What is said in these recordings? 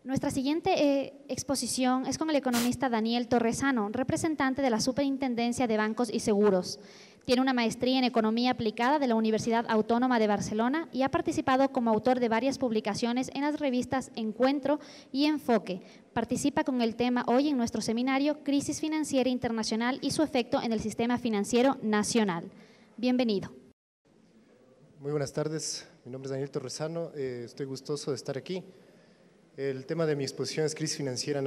Nuestra siguiente exposición es con el economista Daniel Torresano, representante de la Superintendencia de Bancos y Seguros. Tiene una maestría en Economía Aplicada de la Universidad Autónoma de Barcelona y ha participado como autor de varias publicaciones en las revistas Encuentro y Enfoque. Participa con el tema hoy en nuestro seminario Crisis Financiera Internacional y su efecto en el sistema financiero nacional. Bienvenido. Muy buenas tardes, mi nombre es Daniel Torresano, estoy gustoso de estar aquí. El tema de mi exposición es crisis financiera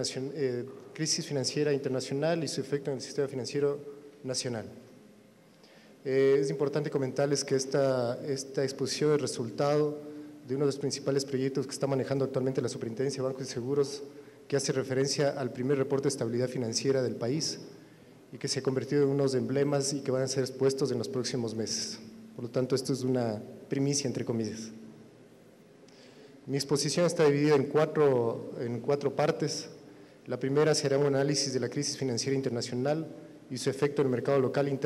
internacional y su efecto en el sistema financiero nacional. Es importante comentarles que esta exposición es resultado de uno de los principales proyectos que está manejando actualmente la Superintendencia de Bancos y Seguros, que hace referencia al primer reporte de estabilidad financiera del país y que se ha convertido en unos emblemas y que van a ser expuestos en los próximos meses. Por lo tanto, esto es una primicia, entre comillas. Mi exposición está dividida en cuatro partes. La primera será un análisis de la crisis financiera internacional y su efecto en el mercado local,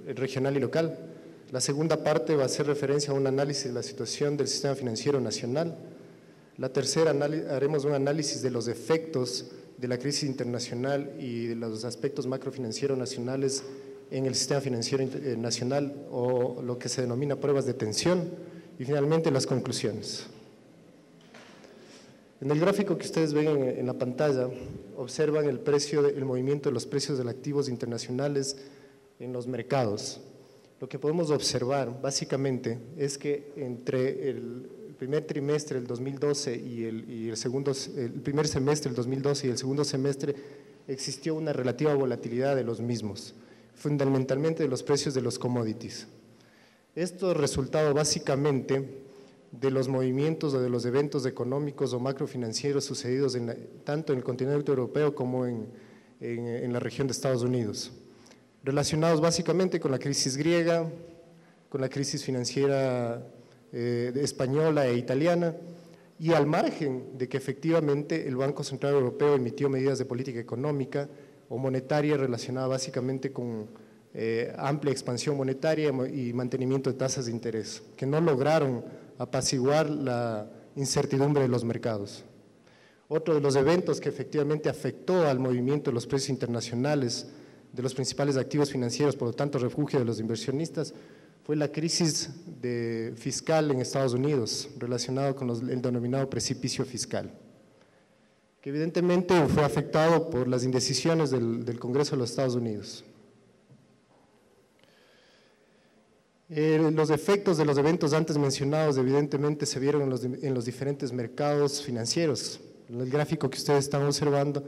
regional y local. La segunda parte va a hacer referencia a un análisis de la situación del sistema financiero nacional. La tercera, haremos un análisis de los efectos de la crisis internacional y de los aspectos macrofinancieros nacionales en el sistema financiero nacional, o lo que se denomina pruebas de tensión. Y finalmente las conclusiones. En el gráfico que ustedes ven en la pantalla, observan el movimiento de los precios de los activos internacionales en los mercados. Lo que podemos observar básicamente es que entre el primer trimestre del 2012 y el primer semestre del 2012 y el segundo semestre existió una relativa volatilidad de los mismos, fundamentalmente de los precios de los commodities. Esto es resultado básicamente de los movimientos o de los eventos económicos o macrofinancieros sucedidos tanto en el continente europeo como en la región de Estados Unidos, relacionados básicamente con la crisis griega, con la crisis financiera española e italiana, y al margen de que efectivamente el Banco Central Europeo emitió medidas de política económica o monetaria relacionada básicamente con amplia expansión monetaria y mantenimiento de tasas de interés, que no lograron apaciguar la incertidumbre de los mercados. Otro de los eventos que efectivamente afectó al movimiento de los precios internacionales de los principales activos financieros, por lo tanto refugio de los inversionistas, fue la crisis fiscal en Estados Unidos, relacionado con el denominado precipicio fiscal, que evidentemente fue afectado por las indecisiones del Congreso de los Estados Unidos. Los efectos de los eventos antes mencionados evidentemente se vieron en los diferentes mercados financieros. En el gráfico que ustedes están observando,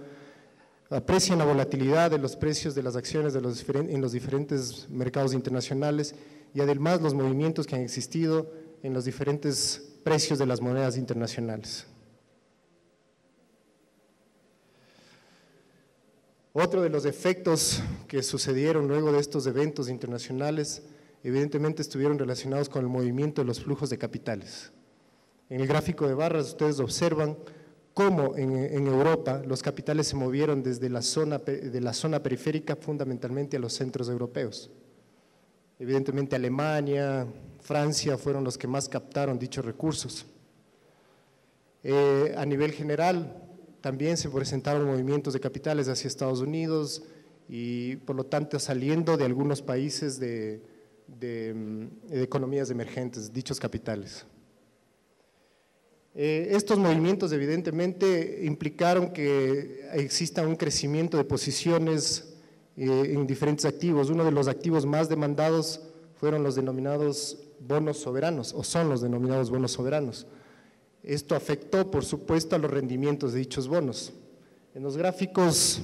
aprecian la volatilidad de los precios de las acciones en los diferentes mercados internacionales y además los movimientos que han existido en los diferentes precios de las monedas internacionales. Otro de los efectos que sucedieron luego de estos eventos internacionales evidentemente estuvieron relacionados con el movimiento de los flujos de capitales. En el gráfico de barras ustedes observan cómo en Europa los capitales se movieron desde la zona periférica fundamentalmente a los centros europeos. Evidentemente Alemania, Francia fueron los que más captaron dichos recursos. A nivel general también se presentaron movimientos de capitales hacia Estados Unidos y por lo tanto saliendo de algunos países de economías emergentes, dichos capitales. Estos movimientos evidentemente implicaron que exista un crecimiento de posiciones en diferentes activos. Uno de los activos más demandados fueron los denominados bonos soberanos, o son los denominados bonos soberanos. Esto afectó, por supuesto, a los rendimientos de dichos bonos. En los gráficos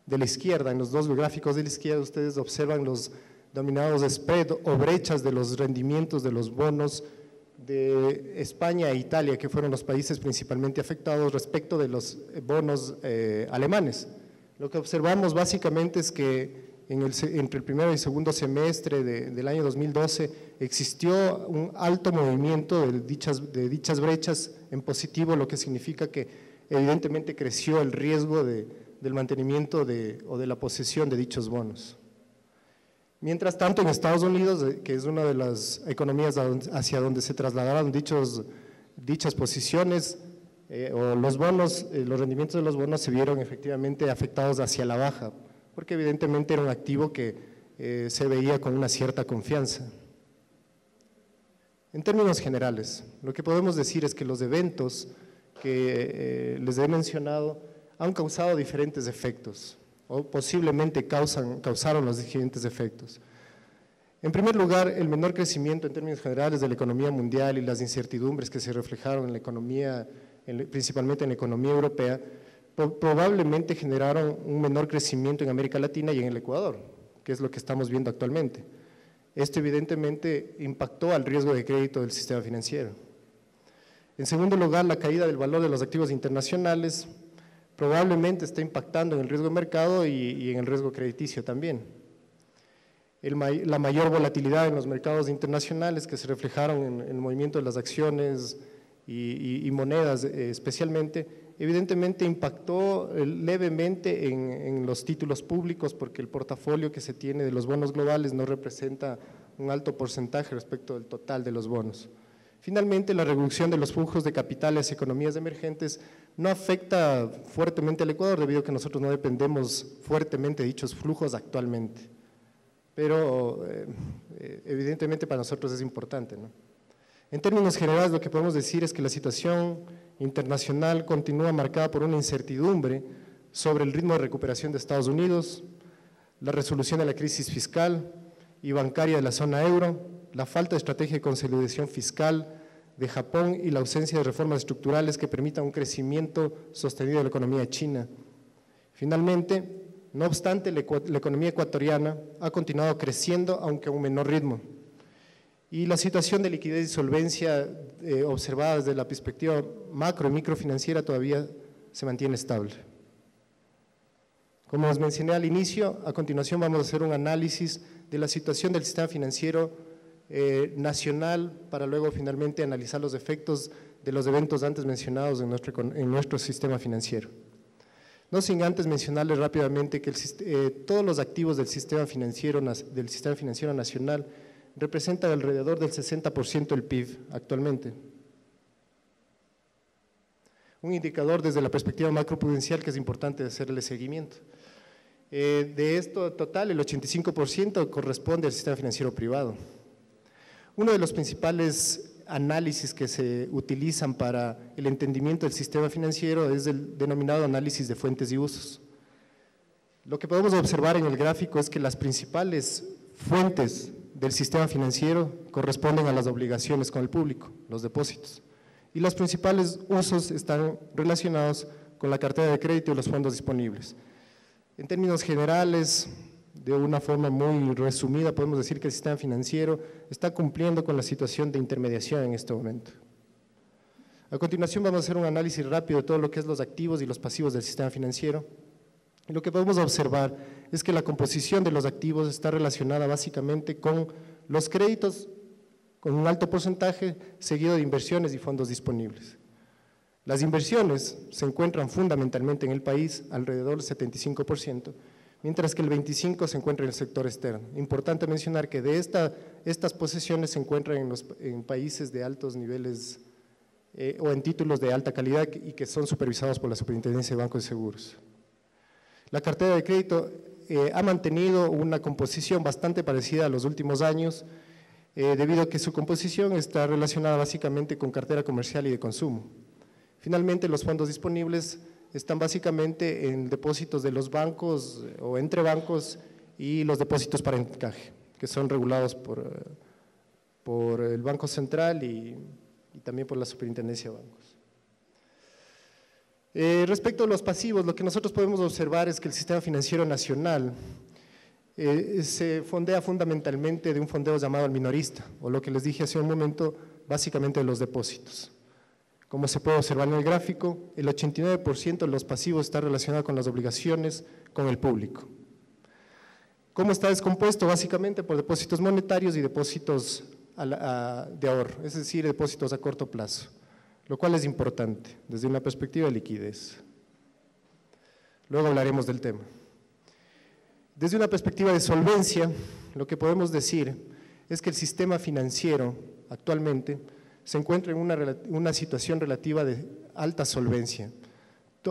de la izquierda, en los dos gráficos de la izquierda, ustedes observan los denominados spread o brechas de los rendimientos de los bonos de España e Italia, que fueron los países principalmente afectados respecto de los bonos alemanes. Lo que observamos básicamente es que entre el primero y el segundo semestre del año 2012 existió un alto movimiento de dichas brechas en positivo, lo que significa que evidentemente creció el riesgo del mantenimiento o de la posesión de dichos bonos. Mientras tanto, en Estados Unidos, que es una de las economías hacia donde se trasladaron dichas posiciones, o los bonos, los rendimientos de los bonos se vieron efectivamente afectados hacia la baja, porque evidentemente era un activo que se veía con una cierta confianza. En términos generales, lo que podemos decir es que los eventos que les he mencionado han causado diferentes efectos, o posiblemente causaron los siguientes efectos. En primer lugar, el menor crecimiento en términos generales de la economía mundial y las incertidumbres que se reflejaron en la economía, principalmente en la economía europea, probablemente generaron un menor crecimiento en América Latina y en el Ecuador, que es lo que estamos viendo actualmente. Esto evidentemente impactó al riesgo de crédito del sistema financiero. En segundo lugar, la caída del valor de los activos internacionales probablemente está impactando en el riesgo de mercado y en el riesgo crediticio también. La mayor volatilidad en los mercados internacionales que se reflejaron en el movimiento de las acciones y monedas especialmente, evidentemente impactó levemente en los títulos públicos porque el portafolio que se tiene de los bonos globales no representa un alto porcentaje respecto del total de los bonos. Finalmente, la reducción de los flujos de capital hacia economías emergentes no afecta fuertemente al Ecuador debido a que nosotros no dependemos fuertemente de dichos flujos actualmente, pero evidentemente para nosotros es importante, ¿no? En términos generales, lo que podemos decir es que la situación internacional continúa marcada por una incertidumbre sobre el ritmo de recuperación de Estados Unidos, la resolución de la crisis fiscal y bancaria de la zona euro, la falta de estrategia de consolidación fiscal de Japón y la ausencia de reformas estructurales que permitan un crecimiento sostenido de la economía china. Finalmente, no obstante, la economía ecuatoriana ha continuado creciendo, aunque a un menor ritmo. Y la situación de liquidez y solvencia observada desde la perspectiva macro y microfinanciera todavía se mantiene estable. Como os mencioné al inicio, a continuación vamos a hacer un análisis de la situación del sistema financiero nacional para luego finalmente analizar los efectos de los eventos antes mencionados en nuestro sistema financiero. No sin antes mencionarles rápidamente que todos los activos del sistema financiero nacional representan alrededor del 60% del PIB actualmente. Un indicador desde la perspectiva macroprudencial que es importante hacerle seguimiento. De esto total, el 85% corresponde al sistema financiero privado. Uno de los principales análisis que se utilizan para el entendimiento del sistema financiero es el denominado análisis de fuentes y usos. Lo que podemos observar en el gráfico es que las principales fuentes del sistema financiero corresponden a las obligaciones con el público, los depósitos, y los principales usos están relacionados con la cartera de crédito y los fondos disponibles. En términos generales, de una forma muy resumida, podemos decir que el sistema financiero está cumpliendo con la situación de intermediación en este momento. A continuación vamos a hacer un análisis rápido de todo lo que es los activos y los pasivos del sistema financiero. Y lo que podemos observar es que la composición de los activos está relacionada básicamente con los créditos, con un alto porcentaje, seguido de inversiones y fondos disponibles. Las inversiones se encuentran fundamentalmente en el país, alrededor del 75%, mientras que el 25% se encuentra en el sector externo. Importante mencionar que de estas posesiones se encuentran en países de altos niveles o en títulos de alta calidad y que son supervisados por la Superintendencia de Bancos y Seguros. La cartera de crédito ha mantenido una composición bastante parecida a los últimos años, debido a que su composición está relacionada básicamente con cartera comercial y de consumo. Finalmente, los fondos disponibles están básicamente en depósitos de los bancos o entre bancos y los depósitos para encaje, que son regulados por el Banco Central y también por la Superintendencia de Bancos. Respecto a los pasivos, lo que nosotros podemos observar es que el sistema financiero nacional se fondea fundamentalmente de un fondeo llamado al minorista, o lo que les dije hace un momento, básicamente de los depósitos. Como se puede observar en el gráfico, el 89% de los pasivos está relacionado con las obligaciones con el público. ¿Cómo está descompuesto? Básicamente por depósitos monetarios y depósitos de ahorro, es decir, depósitos a corto plazo, lo cual es importante desde una perspectiva de liquidez. Luego hablaremos del tema. Desde una perspectiva de solvencia, lo que podemos decir es que el sistema financiero actualmente se encuentra en una situación relativa de alta solvencia.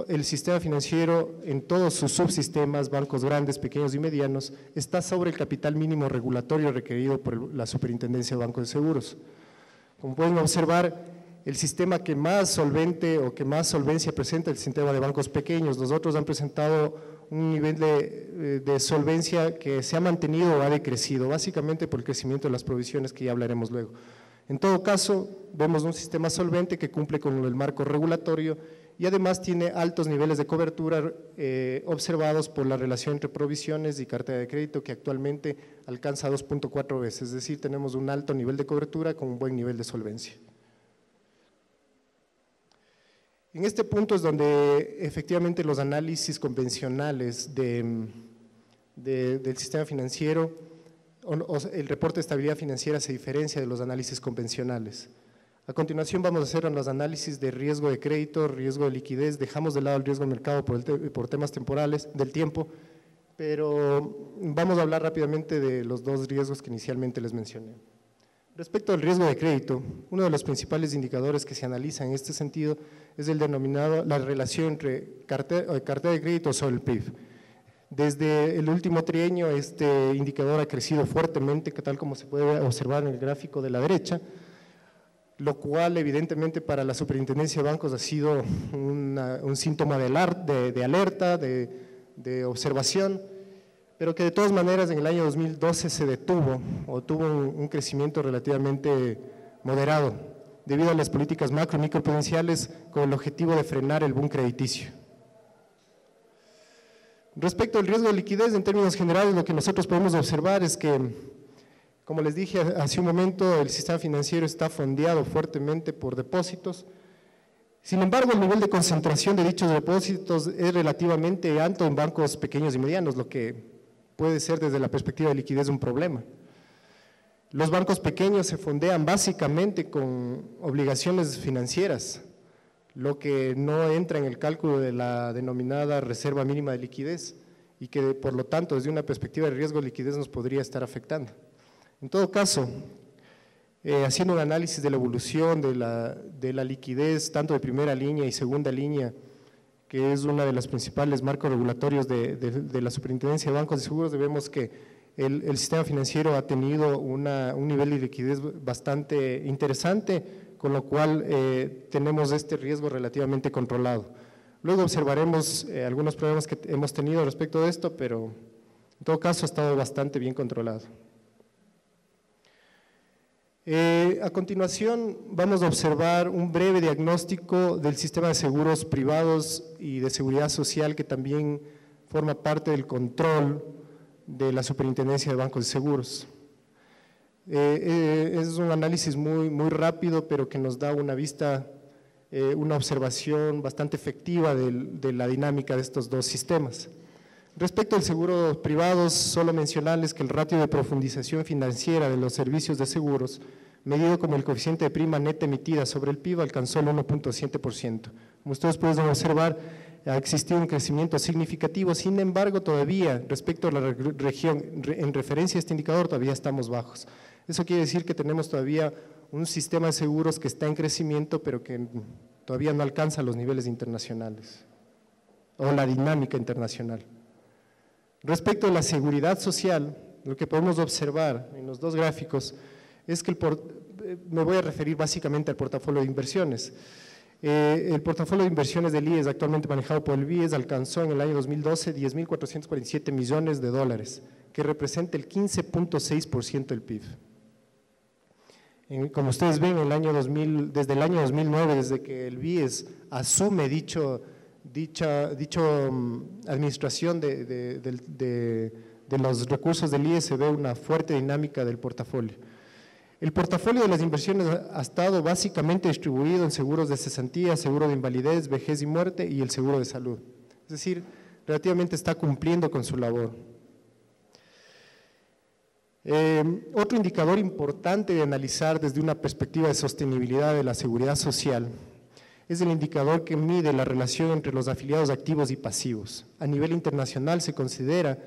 El sistema financiero en todos sus subsistemas, bancos grandes, pequeños y medianos, está sobre el capital mínimo regulatorio requerido por la Superintendencia de Bancos de Seguros. Como pueden observar, el sistema que más solvente o que más solvencia presenta es el sistema de bancos pequeños. Los otros han presentado un nivel de solvencia que se ha mantenido o ha decrecido, básicamente por el crecimiento de las provisiones que ya hablaremos luego. En todo caso, vemos un sistema solvente que cumple con el marco regulatorio y además tiene altos niveles de cobertura observados por la relación entre provisiones y cartera de crédito, que actualmente alcanza 2.4 veces, es decir, tenemos un alto nivel de cobertura con un buen nivel de solvencia. En este punto es donde efectivamente los análisis convencionales del sistema financiero, el reporte de estabilidad financiera se diferencia de los análisis convencionales. A continuación vamos a hacer los análisis de riesgo de crédito, riesgo de liquidez, dejamos de lado el riesgo de mercado por temas temporales, del tiempo, pero vamos a hablar rápidamente de los dos riesgos que inicialmente les mencioné. Respecto al riesgo de crédito, uno de los principales indicadores que se analiza en este sentido es el denominado la relación entre cartera de crédito sobre el PIB. Desde el último trienio este indicador ha crecido fuertemente, tal como se puede observar en el gráfico de la derecha, lo cual evidentemente para la Superintendencia de Bancos ha sido un síntoma de alerta, de observación, pero que de todas maneras en el año 2012 se detuvo o tuvo un crecimiento relativamente moderado debido a las políticas macro y microprudenciales con el objetivo de frenar el boom crediticio. Respecto al riesgo de liquidez, en términos generales lo que nosotros podemos observar es que, como les dije hace un momento, el sistema financiero está fondeado fuertemente por depósitos. Sin embargo, el nivel de concentración de dichos depósitos es relativamente alto en bancos pequeños y medianos, lo que puede ser desde la perspectiva de liquidez un problema. Los bancos pequeños se fondean básicamente con obligaciones financieras, lo que no entra en el cálculo de la denominada reserva mínima de liquidez y que por lo tanto desde una perspectiva de riesgo de liquidez nos podría estar afectando. En todo caso, haciendo un análisis de la evolución de la liquidez tanto de primera línea y segunda línea, que es uno de los principales marcos regulatorios de la Superintendencia de Bancos de Seguros, vemos que el sistema financiero ha tenido un nivel de liquidez bastante interesante, con lo cual tenemos este riesgo relativamente controlado. Luego observaremos algunos problemas que hemos tenido respecto de esto, pero en todo caso ha estado bastante bien controlado. A continuación vamos a observar un breve diagnóstico del sistema de seguros privados y de seguridad social que también forma parte del control de la Superintendencia de Bancos de Seguros. Es un análisis muy rápido, pero que nos da una vista, una observación bastante efectiva de la dinámica de estos dos sistemas. Respecto al seguro privados, solo mencionarles que el ratio de profundización financiera de los servicios de seguros, medido como el coeficiente de prima neta emitida sobre el PIB, alcanzó el 1.7%. Como ustedes pueden observar, ha existido un crecimiento significativo, sin embargo, todavía respecto a la región, en referencia a este indicador, todavía estamos bajos. Eso quiere decir que tenemos todavía un sistema de seguros que está en crecimiento, pero que todavía no alcanza los niveles internacionales o la dinámica internacional. Respecto a la seguridad social, lo que podemos observar en los dos gráficos es que me voy a referir básicamente al portafolio de inversiones. El portafolio de inversiones del IES, actualmente manejado por el BIES, alcanzó en el año 2012 $10.447 millones, que representa el 15.6% del PIB. Como ustedes ven, desde el año 2009, desde que el BIES asume dicha administración de los recursos del IES, se ve una fuerte dinámica del portafolio. El portafolio de las inversiones ha estado básicamente distribuido en seguros de cesantía, seguro de invalidez, vejez y muerte y el seguro de salud. Es decir, relativamente está cumpliendo con su labor. Otro indicador importante de analizar desde una perspectiva de sostenibilidad de la seguridad social es el indicador que mide la relación entre los afiliados activos y pasivos. A nivel internacional se considera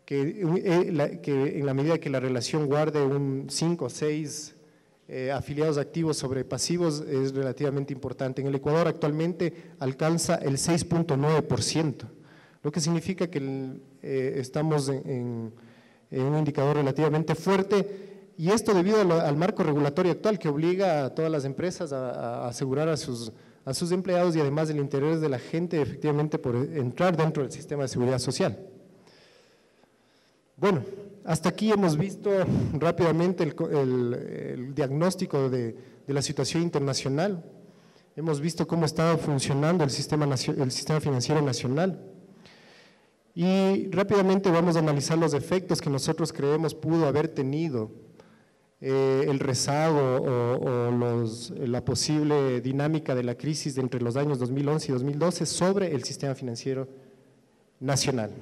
que en la medida que la relación guarde un 5 o 6 afiliados activos sobre pasivos es relativamente importante. En el Ecuador actualmente alcanza el 6.9%, lo que significa que estamos en un indicador relativamente fuerte, y esto debido al marco regulatorio actual que obliga a todas las empresas a asegurar a sus empleados, y además del interés de la gente efectivamente por entrar dentro del sistema de seguridad social. Bueno, hasta aquí hemos visto rápidamente el diagnóstico de la situación internacional. Hemos visto cómo está funcionando el sistema financiero nacional. Y rápidamente vamos a analizar los efectos que nosotros creemos pudo haber tenido el rezago o la posible dinámica de la crisis de entre los años 2011 y 2012 sobre el sistema financiero nacional.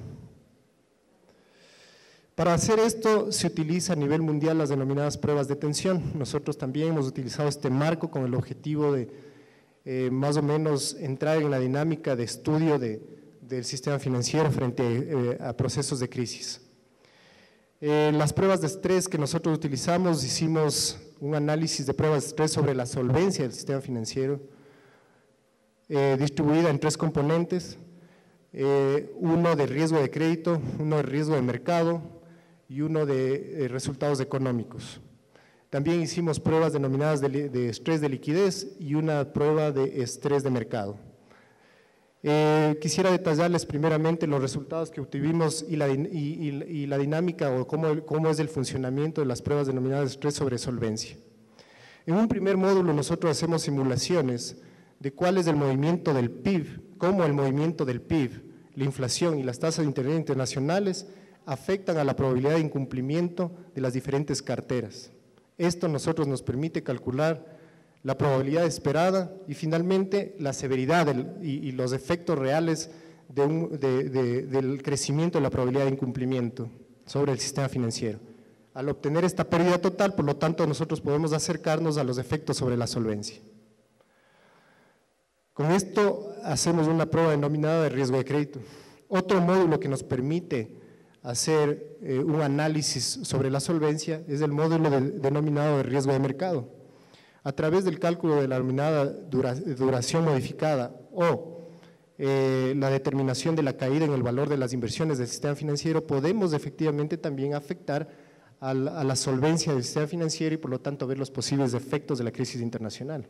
Para hacer esto se utiliza a nivel mundial las denominadas pruebas de tensión. Nosotros también hemos utilizado este marco con el objetivo de más o menos entrar en la dinámica de estudio del sistema financiero frente a procesos de crisis. Las pruebas de estrés que nosotros utilizamos, hicimos un análisis de pruebas de estrés sobre la solvencia del sistema financiero, distribuida en 3 componentes, uno de riesgo de crédito, uno de riesgo de mercado y uno de resultados económicos. También hicimos pruebas denominadas de estrés de liquidez y una prueba de estrés de mercado. Quisiera detallarles primeramente los resultados que obtuvimos y la dinámica o cómo es el funcionamiento de las pruebas denominadas de estrés sobre solvencia. En un primer módulo nosotros hacemos simulaciones de cuál es el movimiento del PIB, cómo el movimiento del PIB, la inflación y las tasas de interés internacionales afectan a la probabilidad de incumplimiento de las diferentes carteras. Esto nosotros nos permite calcular la probabilidad esperada y finalmente la severidad y los efectos reales del crecimiento de la probabilidad de incumplimiento sobre el sistema financiero. Al obtener esta pérdida total, por lo tanto, nosotros podemos acercarnos a los efectos sobre la solvencia. Con esto hacemos una prueba denominada de riesgo de crédito. Otro módulo que nos permite hacer un análisis sobre la solvencia es el módulo denominado de riesgo de mercado. A través del cálculo de la denominada duración modificada o la determinación de la caída en el valor de las inversiones del sistema financiero, podemos efectivamente también afectar a la solvencia del sistema financiero y por lo tanto ver los posibles efectos de la crisis internacional.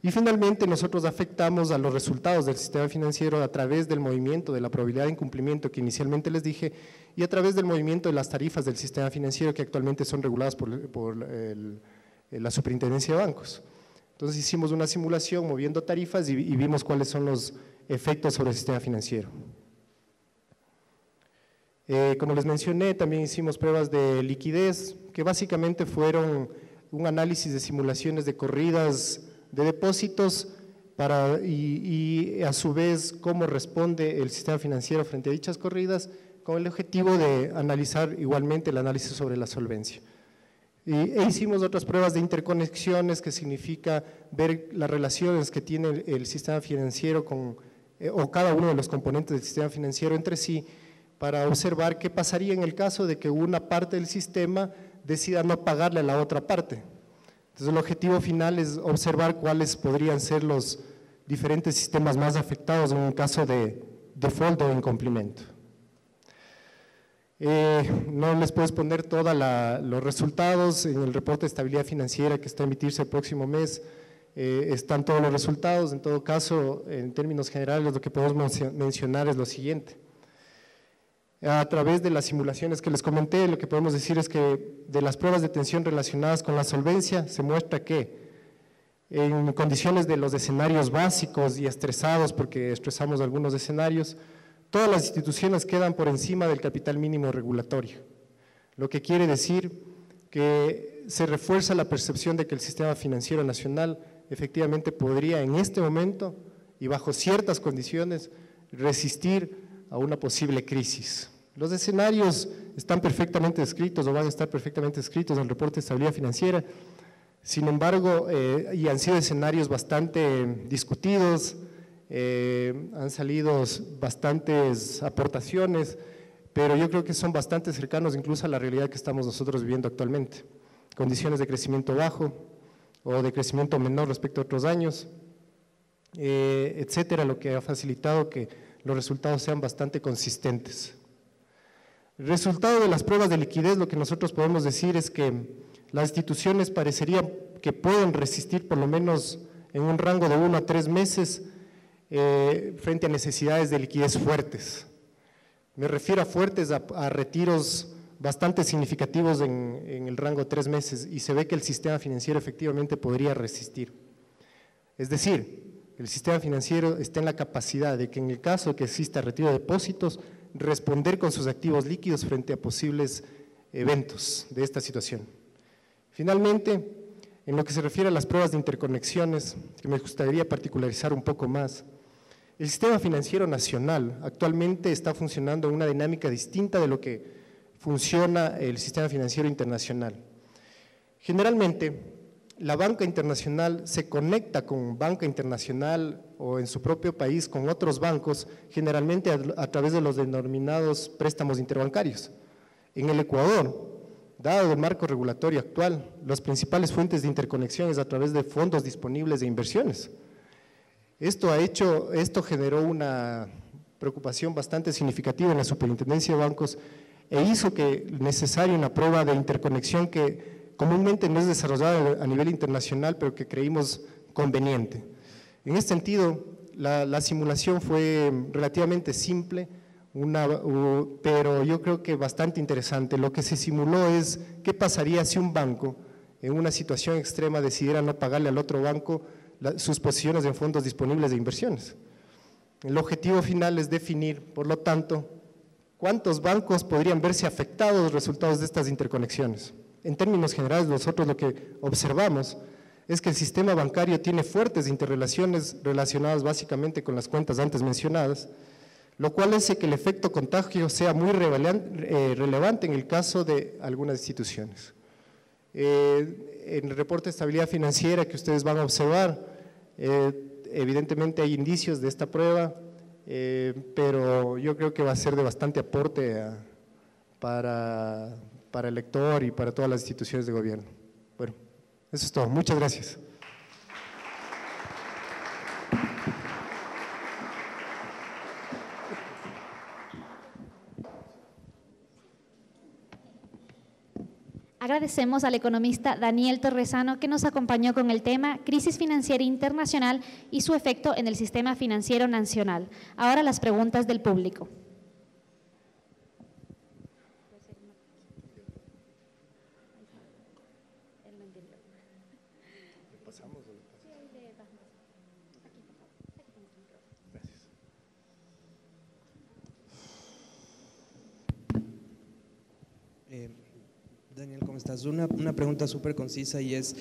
Y finalmente nosotros afectamos a los resultados del sistema financiero a través del movimiento de la probabilidad de incumplimiento que inicialmente les dije y a través del movimiento de las tarifas del sistema financiero que actualmente son reguladas por la Superintendencia de Bancos. Entonces hicimos una simulación moviendo tarifas y vimos cuáles son los efectos sobre el sistema financiero. Como les mencioné, también hicimos pruebas de liquidez que básicamente fueron un análisis de simulaciones de corridas de depósitos y a su vez cómo responde el sistema financiero frente a dichas corridas con el objetivo de analizar igualmente el análisis sobre la solvencia. E hicimos otras pruebas de interconexiones que significa ver las relaciones que tiene el sistema financiero o cada uno de los componentes del sistema financiero entre sí para observar qué pasaría en el caso de que una parte del sistema decida no pagarle a la otra parte. Entonces el objetivo final es observar cuáles podrían ser los diferentes sistemas más afectados en un caso de default o incumplimiento. No les puedo exponer todos los resultados. En el reporte de estabilidad financiera que está a emitirse el próximo mes están todos los resultados. En todo caso, en términos generales, lo que podemos mencionar es lo siguiente. A través de las simulaciones que les comenté, lo que podemos decir es que de las pruebas de tensión relacionadas con la solvencia se muestra que en condiciones de los escenarios básicos y estresados, porque estresamos algunos escenarios, todas las instituciones quedan por encima del capital mínimo regulatorio, lo que quiere decir que se refuerza la percepción de que el sistema financiero nacional efectivamente podría en este momento y bajo ciertas condiciones resistir a una posible crisis. Los escenarios están perfectamente descritos o van a estar perfectamente descritos en el reporte de estabilidad financiera, sin embargo, y han sido escenarios bastante discutidos, han salido bastantes aportaciones, pero yo creo que son bastante cercanos incluso a la realidad que estamos nosotros viviendo actualmente. Condiciones de crecimiento bajo, o de crecimiento menor respecto a otros años, etcétera, lo que ha facilitado que los resultados sean bastante consistentes. El resultado de las pruebas de liquidez, lo que nosotros podemos decir es que las instituciones parecerían que pueden resistir por lo menos en un rango de 1 a 3 meses frente a necesidades de liquidez fuertes. Me refiero a fuertes, a retiros bastante significativos en el rango de 3 meses, y se ve que el sistema financiero efectivamente podría resistir. Es decir, el sistema financiero está en la capacidad de que en el caso de que exista retiro de depósitos, responder con sus activos líquidos frente a posibles eventos de esta situación. Finalmente, en lo que se refiere a las pruebas de interconexiones, que me gustaría particularizar un poco más, el sistema financiero nacional actualmente está funcionando en una dinámica distinta de lo que funciona el sistema financiero internacional. Generalmente, la banca internacional se conecta con banca internacional o en su propio país con otros bancos, generalmente a través de los denominados préstamos interbancarios. En el Ecuador, dado el marco regulatorio actual, las principales fuentes de interconexión es a través de fondos disponibles de inversiones. Esto generó una preocupación bastante significativa en la Superintendencia de Bancos e hizo que necesaria una prueba de interconexión que comúnmente no es desarrollada a nivel internacional, pero que creímos conveniente. En este sentido, la simulación fue relativamente simple, pero yo creo que bastante interesante. Lo que se simuló es qué pasaría si un banco en una situación extrema decidiera no pagarle al otro banco sus posiciones en fondos disponibles de inversiones. El objetivo final es definir, por lo tanto, cuántos bancos podrían verse afectados los resultados de estas interconexiones. En términos generales, nosotros lo que observamos es que el sistema bancario tiene fuertes interrelaciones relacionadas básicamente con las cuentas antes mencionadas, lo cual hace que el efecto contagio sea muy relevante en el caso de algunas instituciones. En el reporte de estabilidad financiera que ustedes van a observar, evidentemente hay indicios de esta prueba, pero yo creo que va a ser de bastante aporte para el lector y para todas las instituciones de gobierno. Bueno, eso es todo. Muchas gracias. Agradecemos al economista Daniel Torresano que nos acompañó con el tema Crisis Financiera Internacional y su efecto en el sistema financiero nacional. Ahora las preguntas del público. Daniel, ¿cómo estás? Una pregunta súper concisa y es,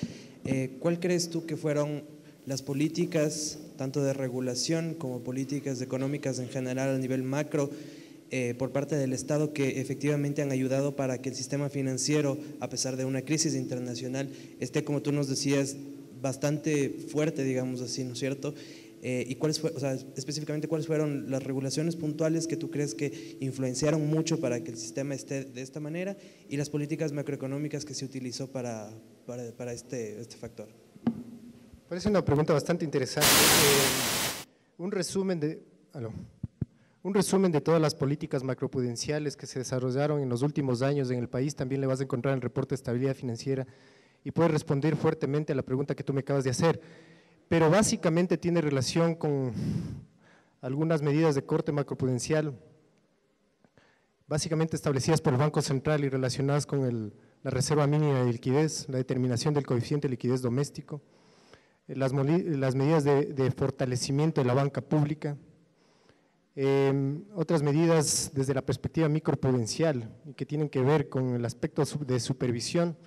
¿cuál crees tú que fueron las políticas, tanto de regulación como políticas económicas en general a nivel macro, por parte del Estado que efectivamente han ayudado para que el sistema financiero, a pesar de una crisis internacional, esté, como tú nos decías, bastante fuerte, digamos así, ¿no es cierto? ¿Y específicamente cuáles fueron las regulaciones puntuales que tú crees que influenciaron mucho para que el sistema esté de esta manera y las políticas macroeconómicas que se utilizó para este factor? Parece una pregunta bastante interesante. Un resumen de todas las políticas macroprudenciales que se desarrollaron en los últimos años en el país también le vas a encontrar en el reporte de estabilidad financiera y puedes responder fuertemente a la pregunta que tú me acabas de hacer. Pero básicamente tiene relación con algunas medidas de corte macroprudencial, básicamente establecidas por el Banco Central y relacionadas con la reserva mínima de liquidez, la determinación del coeficiente de liquidez doméstico, las medidas de fortalecimiento de la banca pública, otras medidas desde la perspectiva microprudencial y que tienen que ver con el aspecto de supervisión,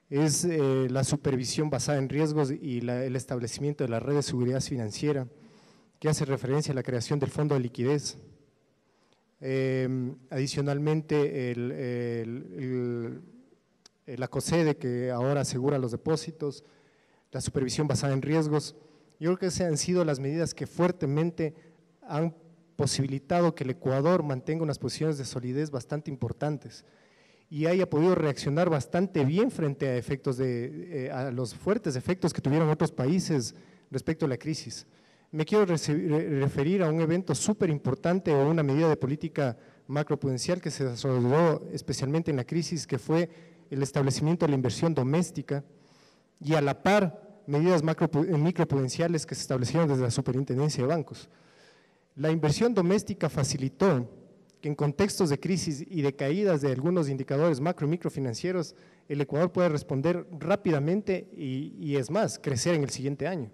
es la supervisión basada en riesgos y el establecimiento de la red de seguridad financiera, que hace referencia a la creación del fondo de liquidez. Adicionalmente, la COSEDE, que ahora asegura los depósitos, la supervisión basada en riesgos. Yo creo que esas han sido las medidas que fuertemente han posibilitado que el Ecuador mantenga unas posiciones de solidez bastante importantes. y haya podido reaccionar bastante bien frente a a los fuertes efectos que tuvieron otros países respecto a la crisis. Me quiero referir a un evento súper importante o una medida de política macroprudencial que se desarrolló especialmente en la crisis, que fue el establecimiento de la inversión doméstica, y a la par medidas microprudenciales que se establecieron desde la Superintendencia de Bancos. La inversión doméstica facilitó que en contextos de crisis y de caídas de algunos indicadores macro y microfinancieros, el Ecuador puede responder rápidamente y es más, crecer en el siguiente año.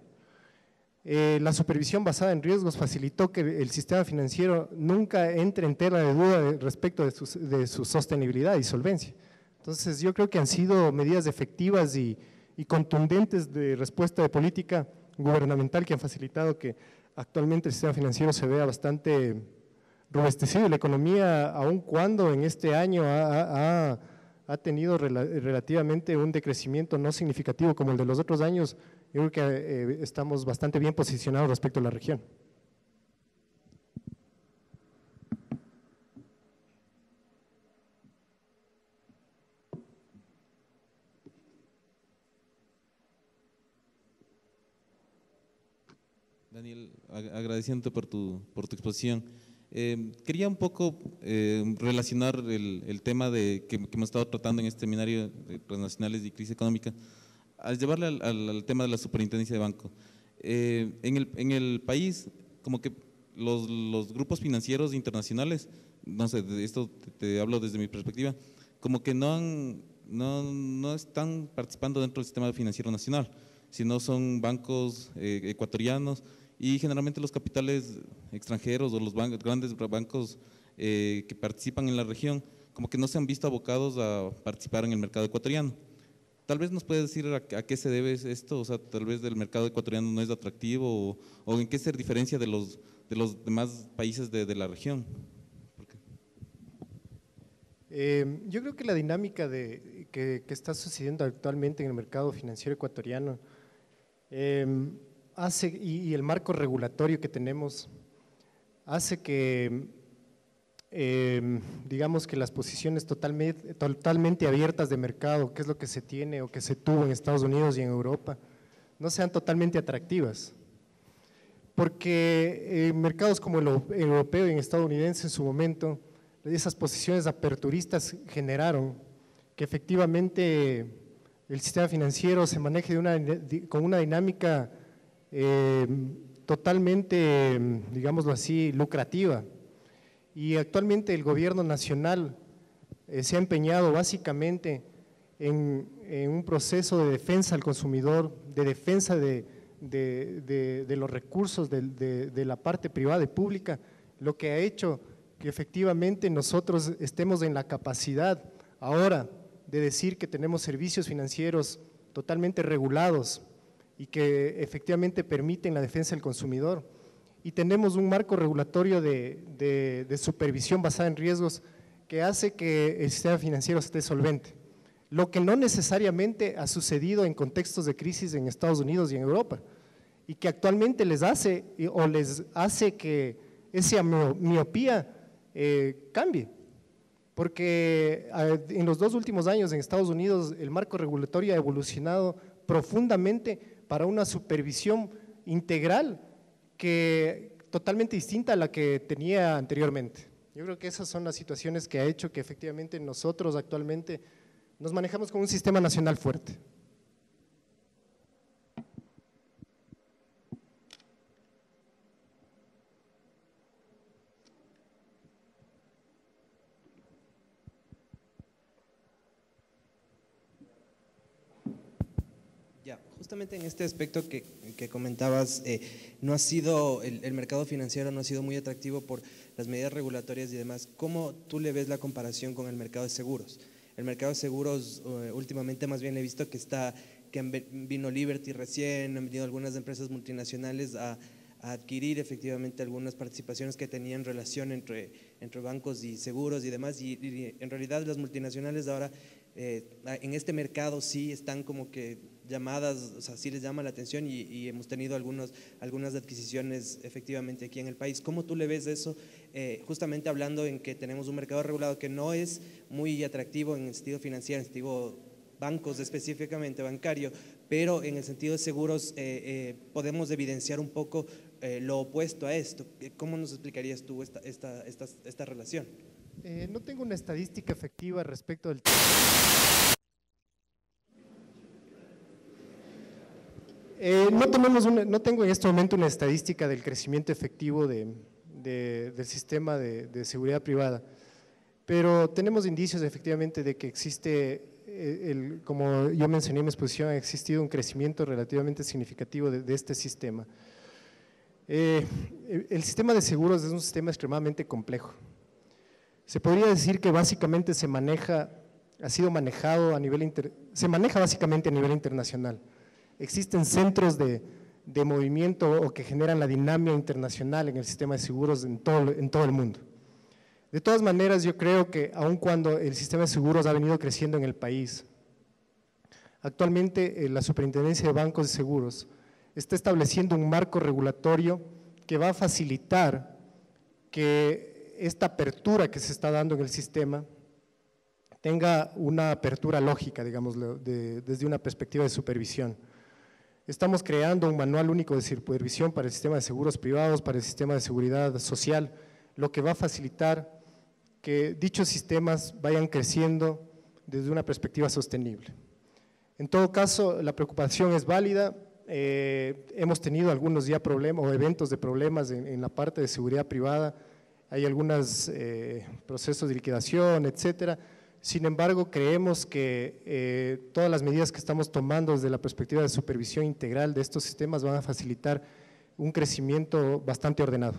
La supervisión basada en riesgos facilitó que el sistema financiero nunca entre en tela de duda respecto de su sostenibilidad y solvencia. Entonces, yo creo que han sido medidas efectivas y contundentes de respuesta de política gubernamental que han facilitado que actualmente el sistema financiero se vea bastante robustecido. La economía, aun cuando en este año ha tenido relativamente un decrecimiento no significativo como el de los otros años, yo creo que estamos bastante bien posicionados respecto a la región. Daniel, agradeciéndote por tu exposición. Quería un poco relacionar el tema que hemos estado tratando en este seminario de transnacionales y crisis económica, al llevarle al tema de la superintendencia de banco. En el país, como que los grupos financieros internacionales, no sé, de esto te hablo desde mi perspectiva, como que no están participando dentro del sistema financiero nacional, sino son bancos ecuatorianos, y generalmente los capitales extranjeros o los grandes bancos que participan en la región, como que no se han visto abocados a participar en el mercado ecuatoriano. Tal vez nos puedes decir a qué se debe esto, o sea, tal vez el mercado ecuatoriano no es atractivo, o en qué se diferencia de los demás países de la región. Yo creo que la dinámica que está sucediendo actualmente en el mercado financiero ecuatoriano y el marco regulatorio que tenemos hace que digamos que las posiciones totalmente abiertas de mercado, que es lo que se tiene o que se tuvo en Estados Unidos y en Europa, no sean totalmente atractivas. Porque en mercados como el europeo y en estadounidense en su momento, esas posiciones aperturistas generaron que efectivamente el sistema financiero se maneje con una dinámica totalmente, digámoslo así, lucrativa. Y actualmente el gobierno nacional se ha empeñado básicamente en un proceso de defensa al consumidor, de defensa de los recursos de la parte privada y pública, lo que ha hecho que efectivamente nosotros estemos en la capacidad ahora de decir que tenemos servicios financieros totalmente regulados y que efectivamente permiten la defensa del consumidor. Y tenemos un marco regulatorio de supervisión basada en riesgos que hace que el sistema financiero esté solvente, lo que no necesariamente ha sucedido en contextos de crisis en Estados Unidos y en Europa, y que actualmente les hace que esa miopía cambie, porque en los 2 últimos años en Estados Unidos el marco regulatorio ha evolucionado profundamente para una supervisión integral totalmente distinta a la que tenía anteriormente. Yo creo que esas son las situaciones que ha hecho que efectivamente nosotros actualmente nos manejamos con un sistema nacional fuerte. Justamente en este aspecto que comentabas, no ha sido, el mercado financiero no ha sido muy atractivo por las medidas regulatorias y demás. ¿Cómo tú le ves la comparación con el mercado de seguros? El mercado de seguros últimamente más bien he visto vino Liberty recién, han venido algunas empresas multinacionales a adquirir efectivamente algunas participaciones que tenían relación entre bancos y seguros y demás, y en realidad las multinacionales ahora en este mercado sí están como que llamadas, o sea, sí les llama la atención y hemos tenido algunas adquisiciones efectivamente aquí en el país. ¿Cómo tú le ves eso? Justamente hablando en que tenemos un mercado regulado que no es muy atractivo en el sentido financiero, en el sentido bancos específicamente, bancario, pero en el sentido de seguros podemos evidenciar un poco lo opuesto a esto. ¿Cómo nos explicarías tú esta relación? No tengo una estadística efectiva respecto del no tengo en este momento una estadística del crecimiento efectivo del sistema de seguridad privada, pero tenemos indicios efectivamente de que existe, como yo mencioné en mi exposición, ha existido un crecimiento relativamente significativo de este sistema. El sistema de seguros es un sistema extremadamente complejo. Se podría decir que básicamente se maneja básicamente a nivel internacional. Existen centros de movimiento o que generan la dinámica internacional en el sistema de seguros en todo el mundo. De todas maneras, yo creo que aun cuando el sistema de seguros ha venido creciendo en el país, actualmente la Superintendencia de Bancos y Seguros está estableciendo un marco regulatorio que va a facilitar que esta apertura que se está dando en el sistema tenga una apertura lógica, digamos, desde una perspectiva de supervisión. Estamos creando un manual único de supervisión para el sistema de seguros privados, para el sistema de seguridad social, lo que va a facilitar que dichos sistemas vayan creciendo desde una perspectiva sostenible. En todo caso, la preocupación es válida. Hemos tenido algunos ya problemas o eventos de problemas en la parte de seguridad privada. Hay algunos procesos de liquidación, etcétera. Sin embargo, creemos que todas las medidas que estamos tomando desde la perspectiva de supervisión integral de estos sistemas van a facilitar un crecimiento bastante ordenado.